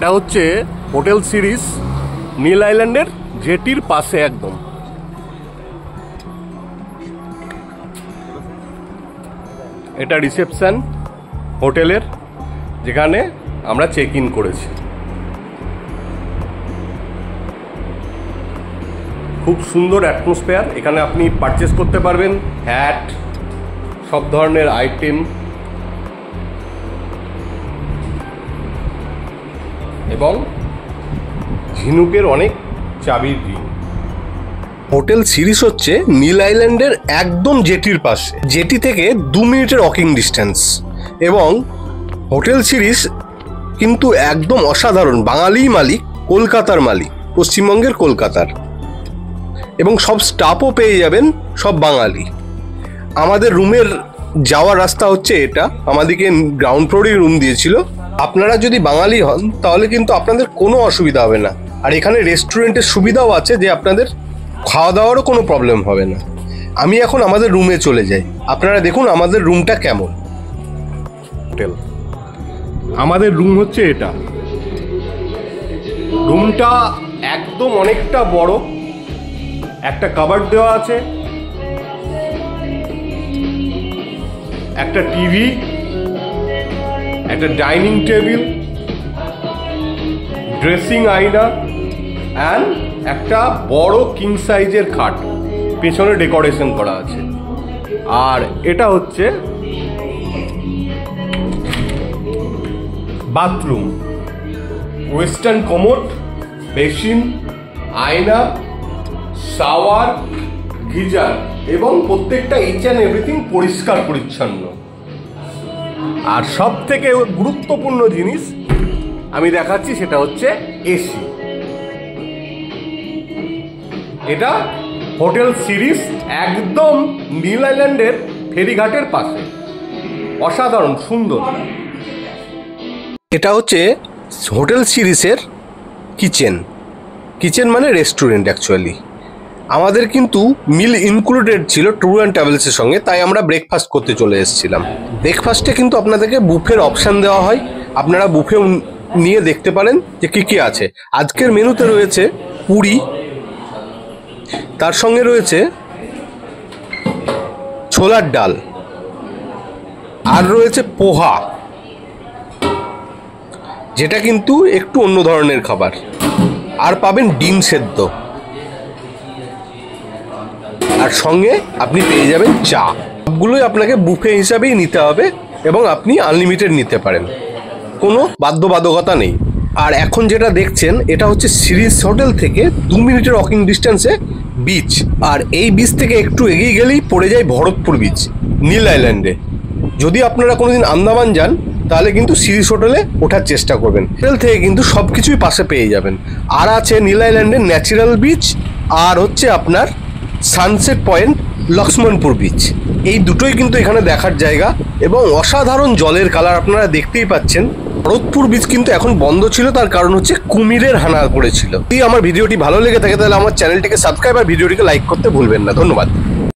এটা হচ্ছে hotel series নীল আইল্যান্ডের জেটির পাশে একদম। এটা রিসেপশন হোটেলের, যেখানে আমরা চেক ইন করেছি। খুব সুন্দর অ্যাটমসফিয়ার। এখানে আপনি পারচেস করতে পারবেন হ্যাট, সব ধরনের আইটেম, এবং ঝিনুকের অনেক চাবির রিং। হোটেল সিরিজ হচ্ছে নীল আইল্যান্ডের একদম জেটির পাশে, জেটি থেকে 2 মিনিটের ওয়াকিং ডিস্টেন্স। এবং হোটেল সিরিজ কিন্তু একদম অসাধারণ, বাঙালি মালিক, কলকাতার মালিক, পশ্চিমবঙ্গের কলকাতার, এবং সব স্টাফও পেয়ে যাবেন সব বাঙালি। আমাদের রুমের যাওয়ার রাস্তা হচ্ছে এটা, আমাদেরকে গ্রাউন্ড ফ্লোরেই রুম দিয়েছিল। আপনারা যদি বাঙালি হন তাহলে কিন্তু আপনাদের কোনো অসুবিধা হবে না। আর এখানে রেস্টুরেন্টের সুবিধাও আছে, যে আপনাদের খাওয়া দাওয়ারও কোনো প্রবলেম হবে না। আমি এখন আমাদের রুমে চলে যাই, আপনারা দেখুন আমাদের রুমটা কেমন। হোটেল আমাদের রুম হচ্ছে এটা। রুমটা একদম অনেকটা বড়, একটা কাবার্ড দেওয়া আছে, একটা টিভি, একটা ডাইনিং টেবিল, ড্রেসিং আয়না, অ্যান্ড একটা বড় কিং সাইজের খাট পেছনে ডেকোরেশন করা আছে। আর এটা হচ্ছে বাথরুম, ওয়েস্টার্ন কমোড, বেসিন, আয়না, শাওয়ার, গিজার, এবং প্রত্যেকটা ইচ অ্যান্ড এভরিথিং পরিষ্কার পরিচ্ছন্ন। আর সব থেকে গুরুত্বপূর্ণ জিনিস আমি দেখাচ্ছি, সেটা হচ্ছে এসি। এটা হোটেল সিরিজ একদম নীল আইল্যান্ডের ফেরিঘাটের পাশে, অসাধারণ সুন্দর। এটা হচ্ছে হোটেল সিরিজের কিচেন। কিচেন মানে রেস্টুরেন্ট অ্যাকচুয়ালি। আমাদের কিন্তু মিল ইনক্লুডেড ছিল ট্যুর অ্যান্ড ট্রাভেলসের সঙ্গে, তাই আমরা ব্রেকফাস্ট করতে চলে এসেছিলাম। ব্রেকফাস্টে কিন্তু আপনাদেরকে বুফের অপশান দেওয়া হয়, আপনারা বুফে নিয়ে দেখতে পারেন যে কী কী আছে। আজকের মেনুতে রয়েছে পুরি, তার সঙ্গে রয়েছে ছোলার ডাল, আর রয়েছে পোহা, যেটা কিন্তু একটু অন্য ধরনের খাবার, আর পাবেন ডিম সেদ্ধ, আর সঙ্গে আপনি পেয়ে যাবেন চা। সবগুলোই আপনাকে বুফে হিসাবেই নিতে হবে, এবং আপনি আনলিমিটেড নিতে পারেন, কোনো বাধ্যবাধকতা নেই। আর এখন যেটা দেখছেন এটা হচ্ছে সিরিজ হোটেল থেকে 2 মিনিটের ওয়াকিং ডিস্টেন্সে বিচ। আর এই বিচ থেকে একটু এগিয়ে গেলেই পড়ে যায় ভরতপুর বিচ নীল আইল্যান্ডে। যদি আপনারা কোনোদিন আন্দামান যান তাহলে কিন্তু সিরিজ হোটেলে ওঠার চেষ্টা করবেন। হোটেল থেকে কিন্তু সব কিছুই পাশে পেয়ে যাবেন। আর আছে নীল আইল্যান্ডের ন্যাচারাল বিচ, আর হচ্ছে আপনার সানসেট পয়েন্ট, লক্ষ্মণপুর বিচ। এই দুটোই কিন্তু এখানে দেখার জায়গা, এবং অসাধারণ জলের কালার আপনারা দেখতেই পাচ্ছেন। ভরতপুর বিচ কিন্তু এখন বন্ধ ছিল, তার কারণ হচ্ছে কুমিরের হানা পড়েছিল। যদি আমার ভিডিওটি ভালো লেগে থাকে তাহলে আমার চ্যানেলটিকে সাবস্ক্রাইব আর ভিডিওটিকে লাইক করতে ভুলবেন না। ধন্যবাদ।